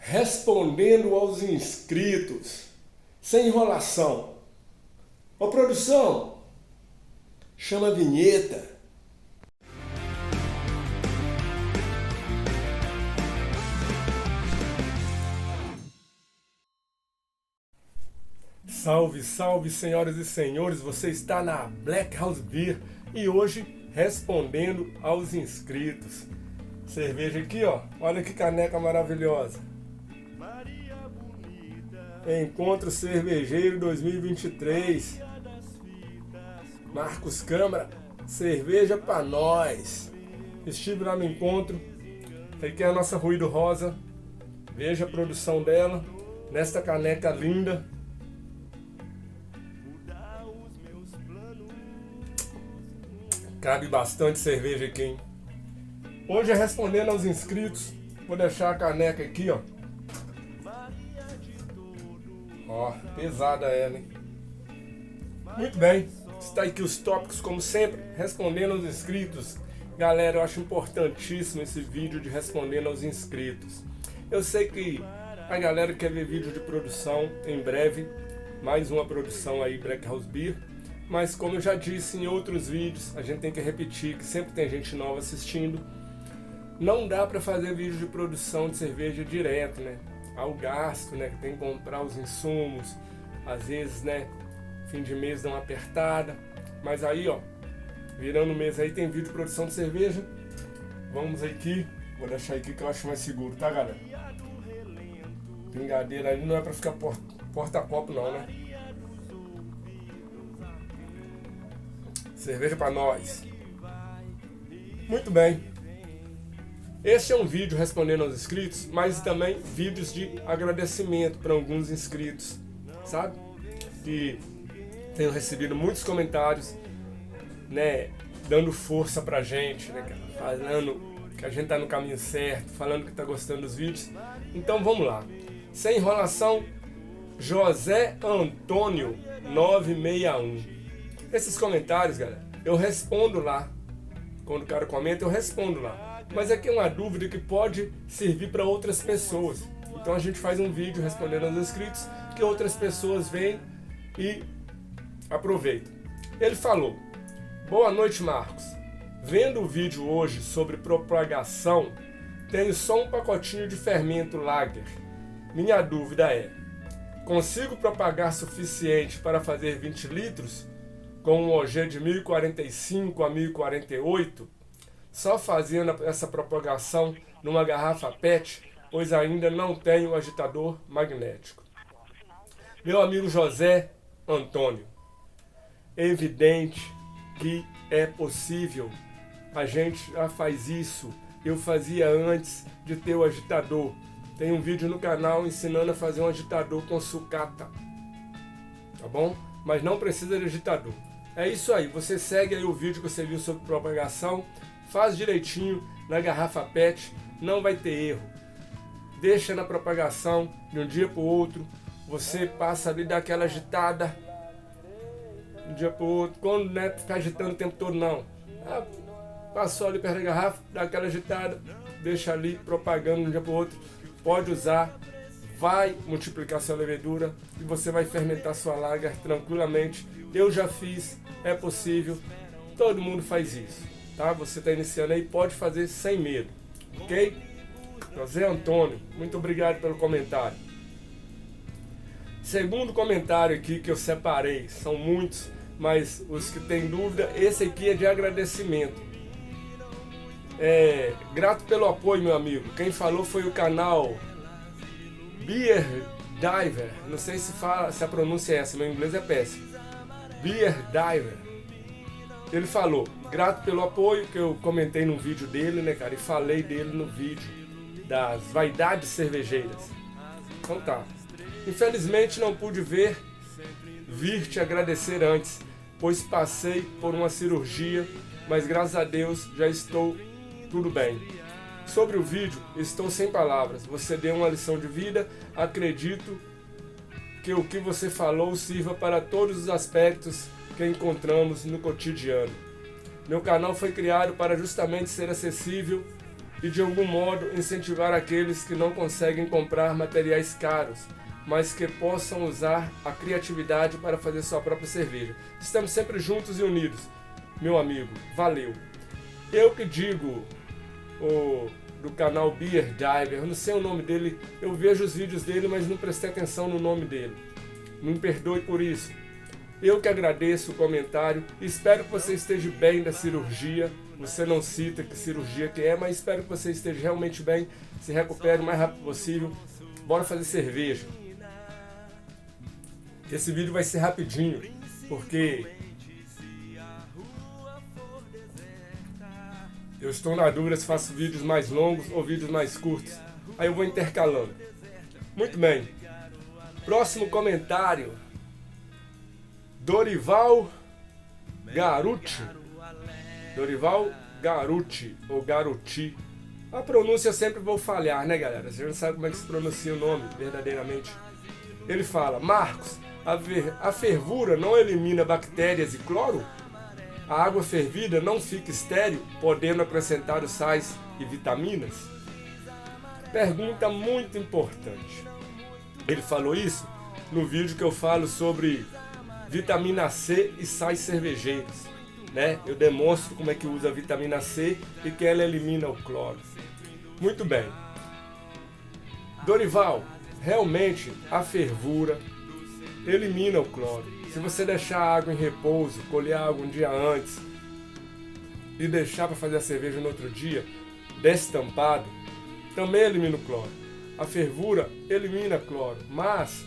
Respondendo aos inscritos, sem enrolação. Ô produção, chama a vinheta. Salve, salve, senhoras e senhores, você está na Black House Beer e hoje respondendo aos inscritos. Cerveja aqui, ó, olha que caneca maravilhosa. Encontro Cervejeiro 2023. Marcos Câmara, cerveja pra nós. Estive lá no encontro, aqui é a nossa Ruído Rosa. Veja a produção dela, nesta caneca linda. Cabe bastante cerveja aqui, hein? Hoje, respondendo aos inscritos, vou deixar a caneca aqui, ó. Ó, pesada ela, hein? Muito bem, está aqui os tópicos, como sempre, respondendo aos inscritos. Galera, eu acho importantíssimo esse vídeo de respondendo aos inscritos. Eu sei que a galera quer ver vídeo de produção em breve, mais uma produção aí, Black House Beer. Mas como eu já disse em outros vídeos, a gente tem que repetir que sempre tem gente nova assistindo. Não dá para fazer vídeo de produção de cerveja direto, né? Há o gasto, né? Que tem que comprar os insumos, às vezes, né? Fim de mês dá uma apertada. Mas aí, ó, virando o mês aí tem vídeo de produção de cerveja. Vamos aqui, vou deixar aqui que eu acho mais seguro, tá, galera? Pingadeira ali não é para ficar porta-copo não, né? Cerveja para nós. Muito bem. Este é um vídeo respondendo aos inscritos, mas também vídeos de agradecimento para alguns inscritos, sabe? Que tenho recebido muitos comentários, né? Dando força pra gente, né? Falando que a gente tá no caminho certo, falando que tá gostando dos vídeos. Então vamos lá. Sem enrolação, José Antônio 961. Esses comentários, galera, eu respondo lá. Quando o cara comenta, eu respondo lá. Mas aqui é uma dúvida que pode servir para outras pessoas. Então a gente faz um vídeo respondendo aos inscritos que outras pessoas veem e aproveitam. Ele falou: boa noite, Marcos. Vendo o vídeo hoje sobre propagação, tenho só um pacotinho de fermento lager. Minha dúvida é: consigo propagar suficiente para fazer 20 litros? Com um OG de 1045 a 1048, só fazendo essa propagação numa garrafa PET, pois ainda não tenho agitador magnético. Meu amigo José Antônio, é evidente que é possível, a gente já faz isso, eu fazia antes de ter o agitador. Tem um vídeo no canal ensinando a fazer um agitador com sucata, tá bom? Mas não precisa de agitador. É isso aí, você segue aí o vídeo que você viu sobre propagação, faz direitinho na garrafa PET, não vai ter erro. Deixa na propagação de um dia para o outro, você passa ali, dá aquela agitada, de um dia para o outro, quando não é ficar agitando o tempo todo não. Passou ali perto da garrafa, dá aquela agitada, deixa ali propagando de um dia para o outro, pode usar, vai multiplicar sua levedura e você vai fermentar sua lager tranquilamente. Eu já fiz, é possível, todo mundo faz isso, tá? Você está iniciando aí, pode fazer sem medo, ok? José Antônio, muito obrigado pelo comentário. Segundo comentário aqui que eu separei, são muitos, mas os que têm dúvida, esse aqui é de agradecimento. Grato pelo apoio, meu amigo. Quem falou foi o canal Beer Diver, não sei se a pronúncia é essa, meu inglês é péssimo. Beer Diver. Ele falou: grato pelo apoio, que eu comentei no vídeo dele, né, cara, e falei dele no vídeo das vaidades cervejeiras. Então tá. Infelizmente não pude vir te agradecer antes, pois passei por uma cirurgia, mas graças a Deus já estou tudo bem. Sobre o vídeo, estou sem palavras. Você deu uma lição de vida. Acredito que o que você falou sirva para todos os aspectos que encontramos no cotidiano. Meu canal foi criado para justamente ser acessível e de algum modo incentivar aqueles que não conseguem comprar materiais caros, mas que possam usar a criatividade para fazer sua própria cerveja. Estamos sempre juntos e unidos, meu amigo, valeu. Eu que digo, do canal Beer Diver, eu não sei o nome dele, eu vejo os vídeos dele, mas não prestei atenção no nome dele. Me perdoe por isso. Eu que agradeço o comentário, espero que você esteja bem da cirurgia. Você não cita que cirurgia que é, mas espero que você esteja realmente bem, se recupere o mais rápido possível. Bora fazer cerveja. Esse vídeo vai ser rapidinho, porque eu estou na dúvida se faço vídeos mais longos ou vídeos mais curtos. Aí eu vou intercalando. Muito bem. Próximo comentário. Dorival Garuti. Dorival Garuti, ou Garuti. A pronúncia eu sempre vou falhar, né, galera? Você já sabe como é que se pronuncia o nome, verdadeiramente. Ele fala: Marcos, a fervura não elimina bactérias e cloro? A água fervida não fica estéril, podendo acrescentar os sais e vitaminas? Pergunta muito importante. Ele falou isso no vídeo que eu falo sobre vitamina C e sais cervejeiros, né? Eu demonstro como é que usa a vitamina C e que ela elimina o cloro. Muito bem. Dorival, realmente a fervura elimina o cloro. Se você deixar a água em repouso, colher a água um dia antes e deixar para fazer a cerveja no outro dia, destampado, também elimina o cloro. A fervura elimina cloro, mas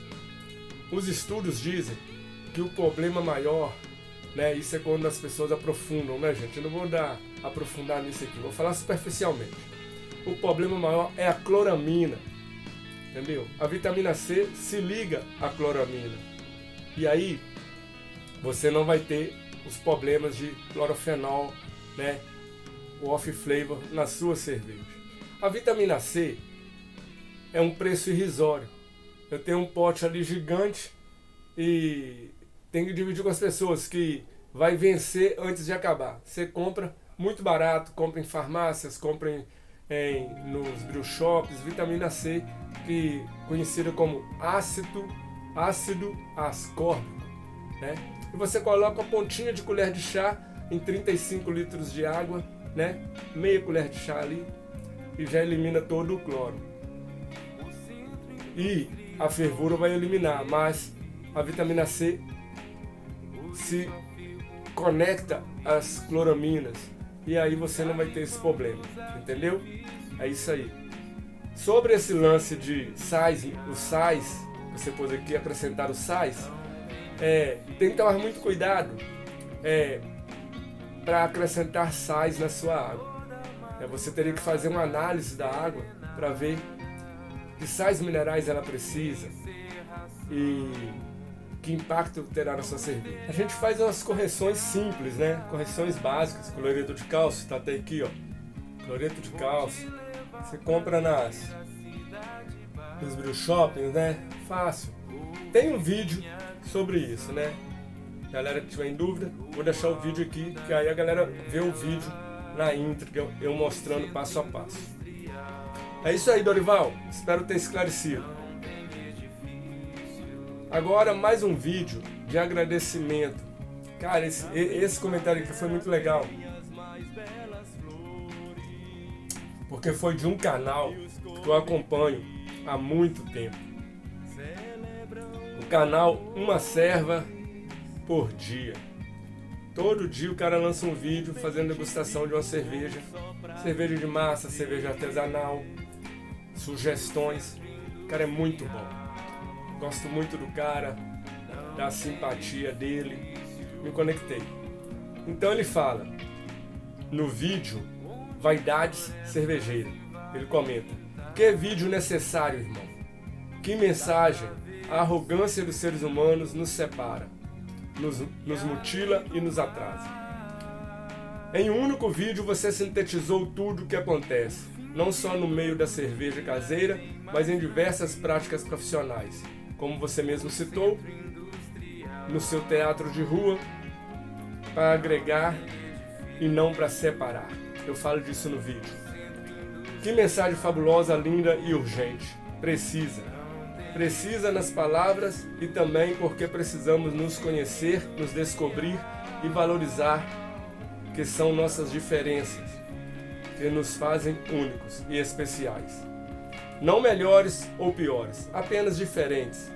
os estudos dizem que o problema maior, né, isso é quando as pessoas aprofundam, né, gente? Eu não vou aprofundar nisso aqui, vou falar superficialmente. O problema maior é a cloramina, entendeu? A vitamina C se liga à cloramina. E aí, você não vai ter os problemas de clorofenol, né, o off-flavor na sua cerveja. A vitamina C é um preço irrisório. Eu tenho um pote ali gigante e tenho que dividir com as pessoas, que vai vencer antes de acabar. Você compra muito barato, compra em farmácias, compra nos brew shops, vitamina C, que conhecida como ácido ascórbico, né? E você coloca uma pontinha de colher de chá em 35 litros de água, né? Meia colher de chá ali, e já elimina todo o cloro. E a fervura vai eliminar, mas a vitamina C se conecta às cloraminas e aí você não vai ter esse problema, entendeu? É isso aí. Sobre esse lance de sais, os sais, você pôs aqui acrescentar os sais, tem que tomar muito cuidado para acrescentar sais na sua água. Você teria que fazer uma análise da água para ver que sais minerais ela precisa e que impacto terá na sua cerveja. A gente faz umas correções simples, né? Correções básicas. Cloreto de cálcio, tá até aqui, ó. Cloreto de cálcio. Você compra nos brew shoppings, né? Fácil. Tem um vídeo sobre isso, né? Galera que tiver em dúvida, vou deixar o vídeo aqui, que aí a galera vê o vídeo na íntegra, eu mostrando passo a passo. É isso aí, Dorival. Espero ter esclarecido. Agora mais um vídeo de agradecimento. Cara, esse comentário aqui foi muito legal, porque foi de um canal que eu acompanho há muito tempo. O canal Uma Serva por Dia. Todo dia o cara lança um vídeo fazendo degustação de uma cerveja. Cerveja de massa, cerveja artesanal, sugestões. O cara é muito bom. Gosto muito do cara, da simpatia dele, me conectei. Então ele fala, no vídeo, Vaidades Cervejeiras, ele comenta: que vídeo necessário, irmão? Que mensagem? A arrogância dos seres humanos nos separa, nos mutila e nos atrasa. Em um único vídeo você sintetizou tudo o que acontece, não só no meio da cerveja caseira, mas em diversas práticas profissionais. Como você mesmo citou, no seu teatro de rua, para agregar e não para separar. Eu falo disso no vídeo. Que mensagem fabulosa, linda e urgente. Precisa nas palavras e também porque precisamos nos conhecer, nos descobrir e valorizar, que são nossas diferenças, que nos fazem únicos e especiais. Não melhores ou piores, apenas diferentes.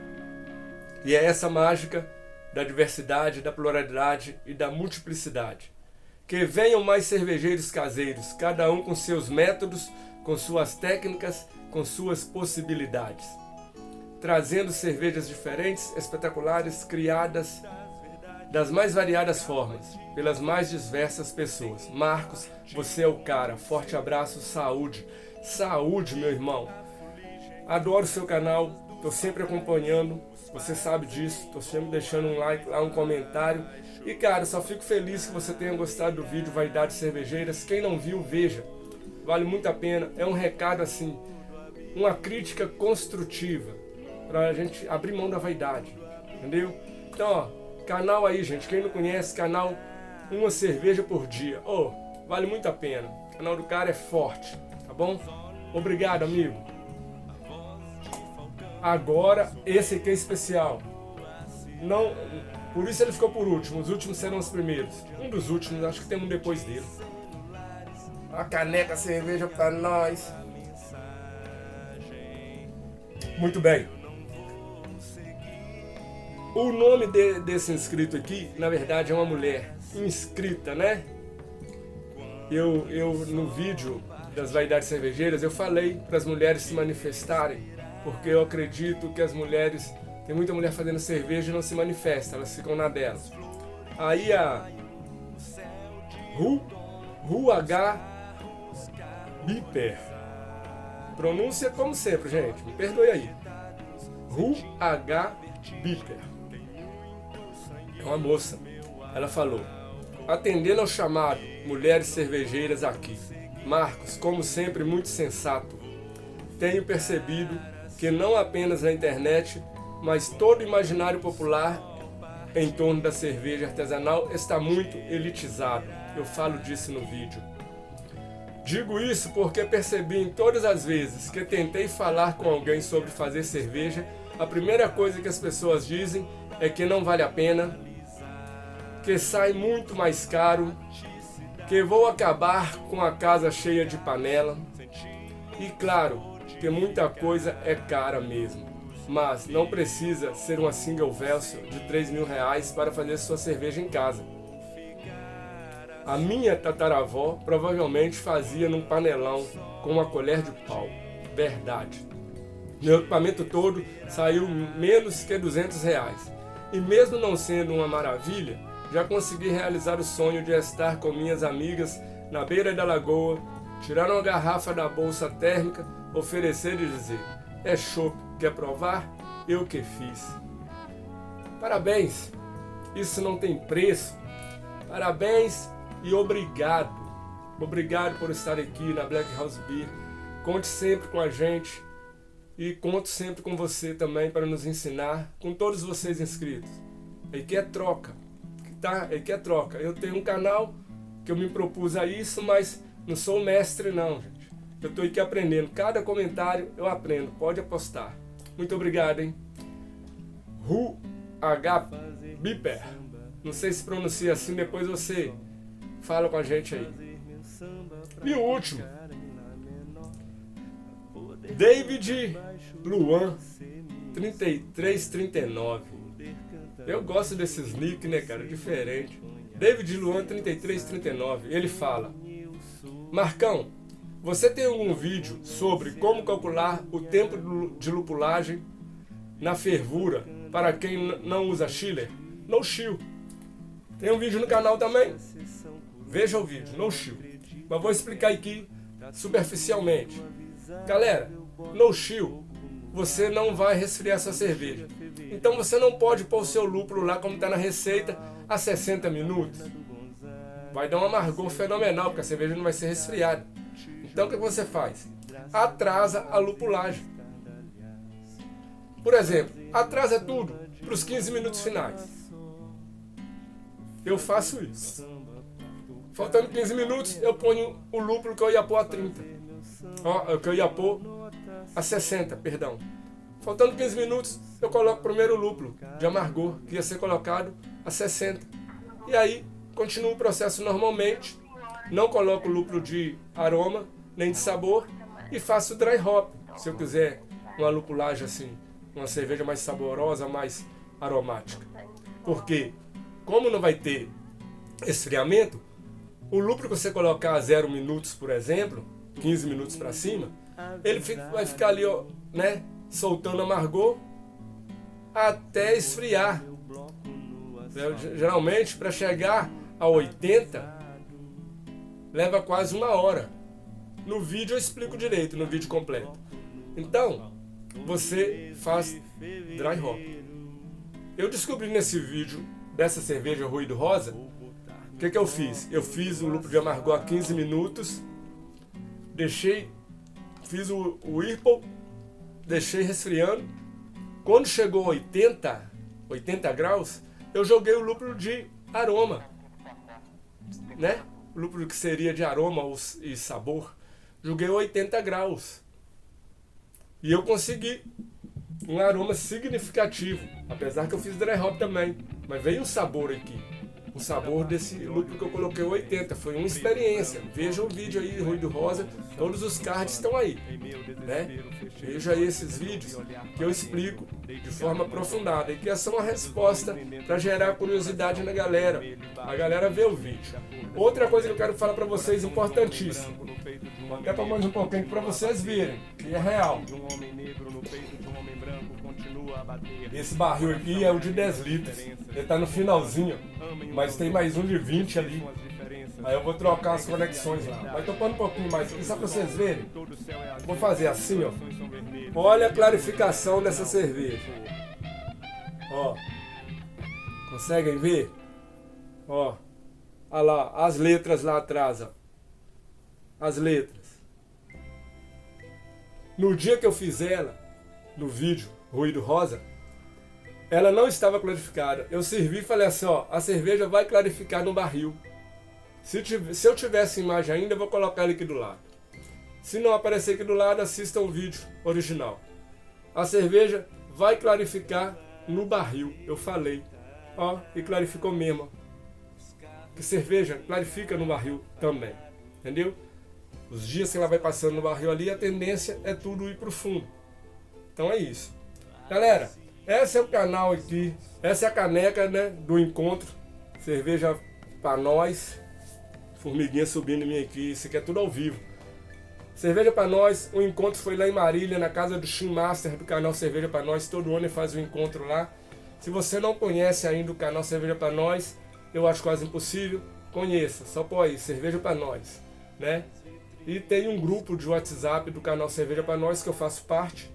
E é essa mágica da diversidade, da pluralidade e da multiplicidade. Que venham mais cervejeiros caseiros, cada um com seus métodos, com suas técnicas, com suas possibilidades. Trazendo cervejas diferentes, espetaculares, criadas das mais variadas formas, pelas mais diversas pessoas. Marcos, você é o cara. Forte abraço, saúde. Saúde, meu irmão. Adoro o seu canal, estou sempre acompanhando, você sabe disso, estou sempre deixando um like lá, um comentário. E cara, só fico feliz que você tenha gostado do vídeo Vaidades Cervejeiras. Quem não viu, veja. Vale muito a pena. É um recado assim, uma crítica construtiva, para a gente abrir mão da vaidade, entendeu? Então, ó, canal aí, gente, quem não conhece, canal Uma Cerveja por Dia. Oh, vale muito a pena. O canal do cara é forte, tá bom? Obrigado, amigo. Agora, esse aqui é especial. Não, por isso ele ficou por último. Os últimos serão os primeiros. Um dos últimos, acho que tem um depois dele. A caneca cerveja pra nós. Muito bem. O nome desse inscrito aqui, na verdade, é uma mulher inscrita, né? Eu no vídeo das Vaidades Cervejeiras, eu falei para as mulheres se manifestarem, porque eu acredito que as mulheres, tem muita mulher fazendo cerveja e não se manifesta, elas ficam na delas. Aí a Ru H. Biper, pronúncia como sempre, gente, me perdoe aí. Ru H. Biper, é uma moça. Ela falou: atendendo ao chamado, mulheres cervejeiras aqui. Marcos, como sempre, muito sensato. Tenho percebido que não apenas na internet, mas todo o imaginário popular em torno da cerveja artesanal está muito elitizado. Eu falo disso no vídeo. Digo isso porque percebi em todas as vezes que tentei falar com alguém sobre fazer cerveja, a primeira coisa que as pessoas dizem é que não vale a pena, que sai muito mais caro, que vou acabar com a casa cheia de panela. E claro, que muita coisa é cara mesmo, mas não precisa ser uma single Velso de R$3.000 para fazer sua cerveja em casa. A minha tataravó provavelmente fazia num panelão com uma colher de pau. Verdade. Meu equipamento todo saiu menos que R$200. E mesmo não sendo uma maravilha, já consegui realizar o sonho de estar com minhas amigas na beira da lagoa, tirar uma garrafa da bolsa térmica, oferecer e dizer: é chopp, quer provar? Eu que fiz. Parabéns, isso não tem preço. Parabéns e obrigado. Obrigado por estar aqui na Black House Beer. Conte sempre com a gente e conto sempre com você também para nos ensinar, com todos vocês inscritos. Aqui é troca, tá? Aqui é troca. Eu tenho um canal que eu me propus a isso, mas não sou mestre não, gente. Eu estou aqui aprendendo. Cada comentário eu aprendo, pode apostar. Muito obrigado, hein? Ru H. Biper. Não sei se pronuncia assim, depois você fala com a gente aí. E o último, David Luan 3339. Eu gosto desses nick, né, cara? Diferente. David Luan 3339. Ele fala: Marcão, você tem algum vídeo sobre como calcular o tempo de lupulagem na fervura para quem não usa chiller? No chill. Tem um vídeo no canal também. Veja o vídeo, no chill. Mas vou explicar aqui superficialmente. Galera, no chill, você não vai resfriar sua cerveja. Então você não pode pôr o seu lúpulo lá, como está na receita, a 60 minutos. Vai dar um amargor fenomenal, porque a cerveja não vai ser resfriada. Então o que você faz? Atrasa a lupulagem. Por exemplo, atrasa tudo para os 15 minutos finais. Eu faço isso. Faltando 15 minutos, eu ponho o lúpulo que eu ia pôr a 30. Ó, que eu ia pôr a 60, perdão. Faltando 15 minutos, eu coloco o primeiro lúpulo de amargor, que ia ser colocado a 60. E aí, continuo o processo normalmente, não coloco lúpulo de aroma, nem de sabor, e faço dry hop. Se eu quiser uma lupulagem assim, uma cerveja mais saborosa, mais aromática. Porque, como não vai ter esfriamento, o lúpulo que você colocar a 0 minutos, por exemplo, 15 minutos para cima, ele vai ficar ali, ó, né, soltando amargor até esfriar. Geralmente, para chegar a 80, leva quase 1 hora. No vídeo eu explico direito, no vídeo completo. Então, você faz dry hop. Eu descobri nesse vídeo dessa cerveja Ruído Rosa, o que eu fiz? Eu fiz o lúpulo de amargor a 15 minutos, fiz o Whirlpool, deixei resfriando. Quando chegou a 80 graus, eu joguei o lúpulo de aroma, né? O lúpulo que seria de aroma e sabor. Joguei a 80 graus. E eu consegui um aroma significativo, apesar que eu fiz dry hop também. Mas veio um sabor aqui. O sabor desse lúpulo que eu coloquei 80. Foi uma experiência. Veja o vídeo aí, Ruído Rosa. Todos os cards estão aí, né? Veja aí esses vídeos que eu explico de forma aprofundada. E que é só uma resposta para gerar curiosidade na galera. A galera vê o vídeo. Outra coisa que eu quero falar para vocês, importantíssimo. Vou até para mais um pouquinho para vocês verem. Que é real. Esse barril aqui é o de 10 litros. Ele tá no finalzinho, mas tem mais um de 20 ali. Aí eu vou trocar as conexões lá. Vai tocando um pouquinho mais aqui, só pra vocês verem. Vou fazer assim, ó. Olha a clarificação dessa cerveja. Ó. Conseguem ver? Ó. Olha lá, as letras lá atrás, ó. As letras. No dia que eu fiz ela, no vídeo Ruído Rosa, ela não estava clarificada. Eu servi e falei assim, ó, a cerveja vai clarificar no barril. Se eu tivesse imagem ainda, eu vou colocar ele aqui do lado. Se não aparecer aqui do lado, assista o vídeo original. A cerveja vai clarificar no barril, eu falei. Ó, e clarificou mesmo. Que cerveja clarifica no barril também, entendeu? Os dias que ela vai passando no barril ali, a tendência é tudo ir pro fundo. Então é isso. Galera, esse é o canal aqui, essa é a caneca, né, do encontro. Cerveja pra nós. Formiguinha subindo em mim aqui, isso aqui é tudo ao vivo. Cerveja pra nós, o encontro foi lá em Marília, na casa do Shin Master do canal Cerveja pra Nós. Todo ano ele faz um encontro lá. Se você não conhece ainda o canal Cerveja pra Nós, eu acho quase impossível, conheça, só pô aí, Cerveja pra Nós, né? E tem um grupo de WhatsApp do canal Cerveja pra Nós que eu faço parte.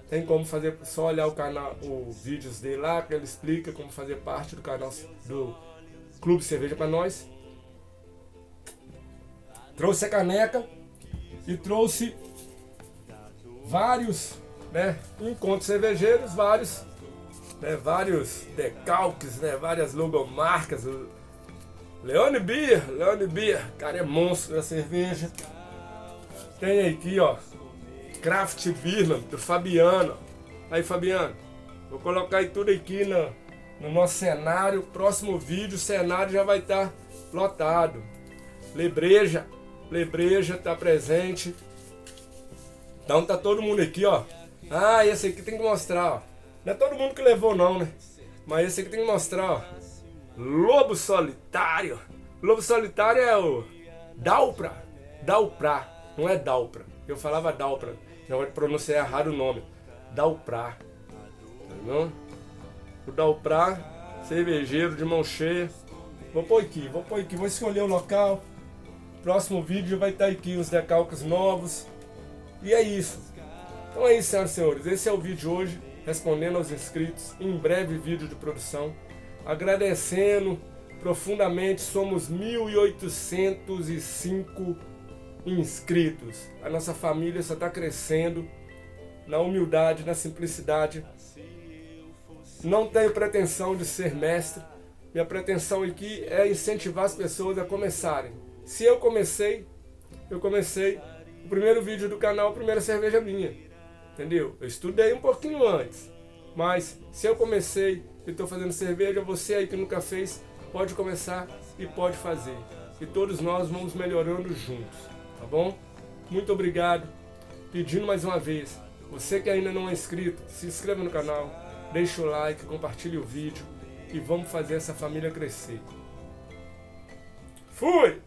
Tem como fazer, só olhar o canal, os vídeos dele lá, que ele explica como fazer parte do canal do Clube Cerveja pra Nós. Trouxe a caneca e trouxe vários, né, encontros cervejeiros, vários decalques, né, várias logomarcas. Leone Beer, cara, é monstro da cerveja. Tem aqui, ó, Craft Beer do Fabiano. Aí, Fabiano, vou colocar aí tudo aqui no nosso cenário. Próximo vídeo, o cenário já vai estar lotado. Lebreja tá presente. Então tá todo mundo aqui, ó. Ah, esse aqui tem que mostrar, ó. Não é todo mundo que levou não, né? Mas esse aqui tem que mostrar, ó. Lobo Solitário. Lobo Solitário é o Dalpra. Não é Dalpra. Eu falava Dalpra. Já vou pronunciar errado o nome. Dalpra. Tá vendo? O Dalpra, cervejeiro de mão cheia. Vou pôr aqui. Vou escolher o local. Próximo vídeo vai estar aqui os decalques novos. E é isso. Então é isso, senhoras e senhores. Esse é o vídeo de hoje. Respondendo aos inscritos. Em breve vídeo de produção. Agradecendo profundamente. Somos 1.805 inscritos. A nossa família só está crescendo. Na humildade, na simplicidade. Não tenho pretensão de ser mestre. Minha pretensão aqui é incentivar as pessoas a começarem. Se eu comecei o primeiro vídeo do canal, a primeira cerveja minha. Entendeu? Eu estudei um pouquinho antes. Mas se eu comecei e estou fazendo cerveja, você aí que nunca fez, pode começar e pode fazer. E todos nós vamos melhorando juntos, tá bom? Muito obrigado. Pedindo mais uma vez, você que ainda não é inscrito, se inscreva no canal, deixa o like, compartilhe o vídeo e vamos fazer essa família crescer. Fui!